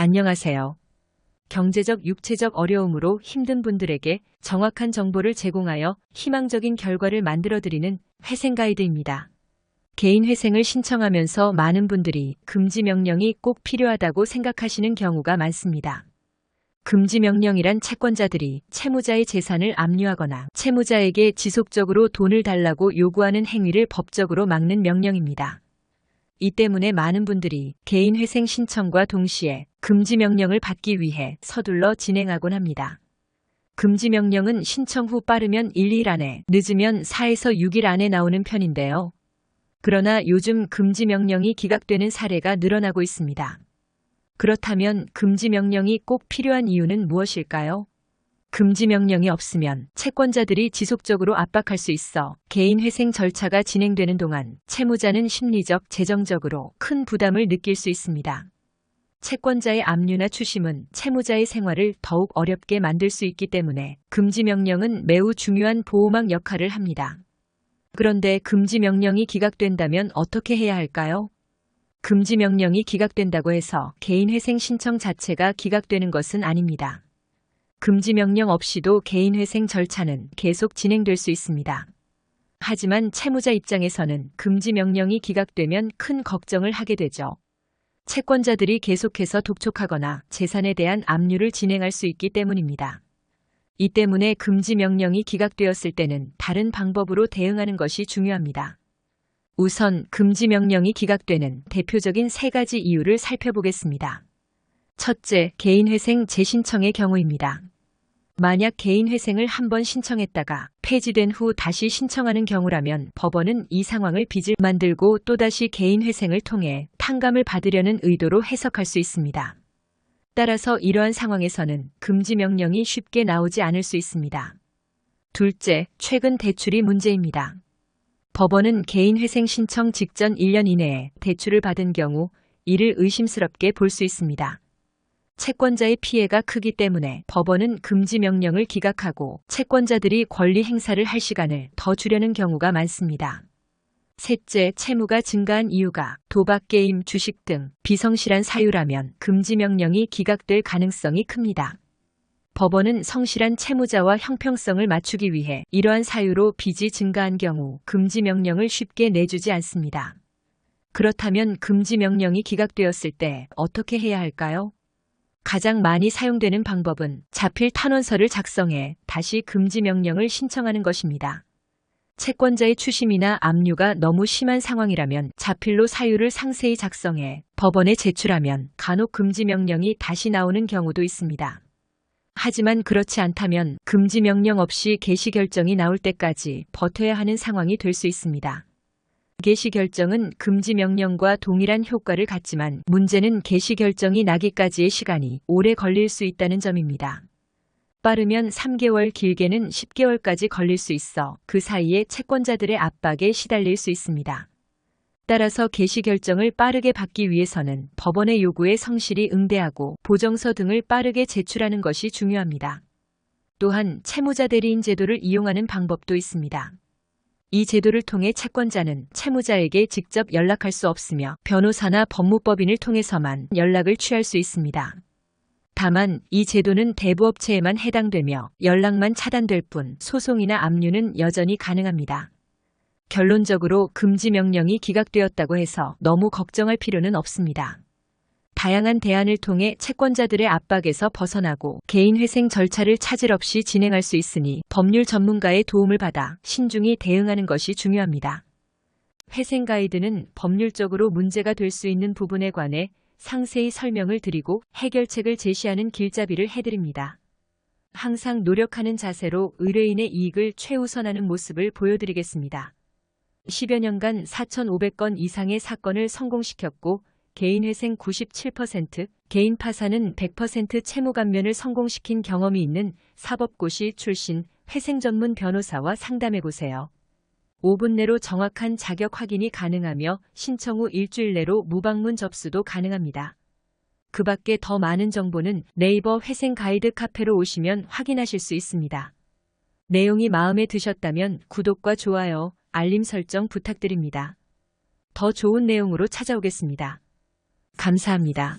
안녕하세요. 경제적, 육체적 어려움으로 힘든 분들에게 정확한 정보를 제공하여 희망적인 결과를 만들어드리는 회생가이드입니다. 개인 회생을 신청하면서 많은 분들이 금지 명령이 꼭 필요하다고 생각하시는 경우가 많습니다. 금지 명령이란 채권자들이 채무자의 재산을 압류하거나 채무자에게 지속적으로 돈을 달라고 요구하는 행위를 법적으로 막는 명령입니다. 이 때문에 많은 분들이 개인 회생 신청과 동시에 금지 명령을 받기 위해 서둘러 진행하곤 합니다. 금지 명령은 신청 후 빠르면 1일 안에, 늦으면 4에서 6일 안에 나오는 편인데요. 그러나 요즘 금지 명령이 기각되는 사례가 늘어나고 있습니다. 그렇다면 금지 명령이 꼭 필요한 이유는 무엇일까요? 금지 명령이 없으면 채권자들이 지속적으로 압박할 수 있어 개인 회생 절차가 진행되는 동안 채무자는 심리적, 재정적으로 큰 부담을 느낄 수 있습니다. 채권자의 압류나 추심은 채무자의 생활을 더욱 어렵게 만들 수 있기 때문에 금지 명령은 매우 중요한 보호막 역할을 합니다. 그런데 금지 명령이 기각된다면 어떻게 해야 할까요? 금지 명령이 기각된다고 해서 개인 회생 신청 자체가 기각되는 것은 아닙니다. 금지 명령 없이도 개인 회생 절차는 계속 진행될 수 있습니다. 하지만 채무자 입장에서는 금지 명령이 기각되면 큰 걱정을 하게 되죠. 채권자들이 계속해서 독촉하거나 재산에 대한 압류를 진행할 수 있기 때문입니다. 이 때문에 금지 명령이 기각되었을 때는 다른 방법으로 대응하는 것이 중요합니다. 우선 금지 명령이 기각되는 대표적인 3가지 이유를 살펴보겠습니다. 첫째, 개인 회생 재신청의 경우입니다. 만약 개인 회생을 한번 신청했다가 폐지된 후 다시 신청하는 경우라면 법원은 이 상황을 빚을 만들고 또다시 개인 회생을 통해 탕감을 받으려는 의도로 해석할 수 있습니다. 따라서 이러한 상황에서는 금지 명령이 쉽게 나오지 않을 수 있습니다. 둘째, 최근 대출이 문제입니다. 법원은 개인 회생 신청 직전 1년 이내에 대출을 받은 경우 이를 의심스럽게 볼 수 있습니다. 채권자의 피해가 크기 때문에 법원은 금지 명령을 기각하고 채권자들이 권리 행사를 할 시간을 더 주려는 경우가 많습니다. 셋째, 채무가 증가한 이유가 도박, 게임, 주식 등 비성실한 사유라면 금지 명령이 기각될 가능성이 큽니다. 법원은 성실한 채무자와 형평성을 맞추기 위해 이러한 사유로 빚이 증가한 경우 금지 명령을 쉽게 내주지 않습니다. 그렇다면 금지 명령이 기각되었을 때 어떻게 해야 할까요? 가장 많이 사용되는 방법은 자필 탄원서를 작성해 다시 금지 명령을 신청하는 것입니다. 채권자의 추심이나 압류가 너무 심한 상황이라면 자필로 사유를 상세히 작성해 법원에 제출하면 간혹 금지 명령이 다시 나오는 경우도 있습니다. 하지만 그렇지 않다면 금지 명령 없이 개시 결정이 나올 때까지 버텨야 하는 상황이 될 수 있습니다. 개시 결정은 금지 명령과 동일한 효과를 갖지만 문제는 개시 결정이 나기까지의 시간이 오래 걸릴 수 있다는 점입니다. 빠르면 3개월, 길게는 10개월까지 걸릴 수 있어 그 사이에 채권자들의 압박에 시달릴 수 있습니다. 따라서 개시 결정을 빠르게 받기 위해서는 법원의 요구에 성실히 응대하고 보정서 등을 빠르게 제출하는 것이 중요합니다. 또한 채무자 대리인 제도를 이용하는 방법도 있습니다. 이 제도를 통해 채권자는 채무자에게 직접 연락할 수 없으며 변호사나 법무법인을 통해서만 연락을 취할 수 있습니다. 다만 이 제도는 대부업체에만 해당되며 연락만 차단될 뿐 소송이나 압류는 여전히 가능합니다. 결론적으로 금지 명령이 기각되었다고 해서 너무 걱정할 필요는 없습니다. 다양한 대안을 통해 채권자들의 압박에서 벗어나고 개인 회생 절차를 차질 없이 진행할 수 있으니 법률 전문가의 도움을 받아 신중히 대응하는 것이 중요합니다. 회생 가이드는 법률적으로 문제가 될 수 있는 부분에 관해 상세히 설명을 드리고 해결책을 제시하는 길잡이를 해드립니다. 항상 노력하는 자세로 의뢰인의 이익을 최우선하는 모습을 보여드리겠습니다. 10여 년간 4,500건 이상의 사건을 성공시켰고 개인 회생 97%, 개인 파산은 100% 채무 감면을 성공시킨 경험이 있는 사법고시 출신 회생 전문 변호사와 상담해보세요. 5분 내로 정확한 자격 확인이 가능하며 신청 후 일주일 내로 무방문 접수도 가능합니다. 그 밖에 더 많은 정보는 네이버 회생 가이드 카페로 오시면 확인하실 수 있습니다. 내용이 마음에 드셨다면 구독과 좋아요, 알림 설정 부탁드립니다. 더 좋은 내용으로 찾아오겠습니다. 감사합니다.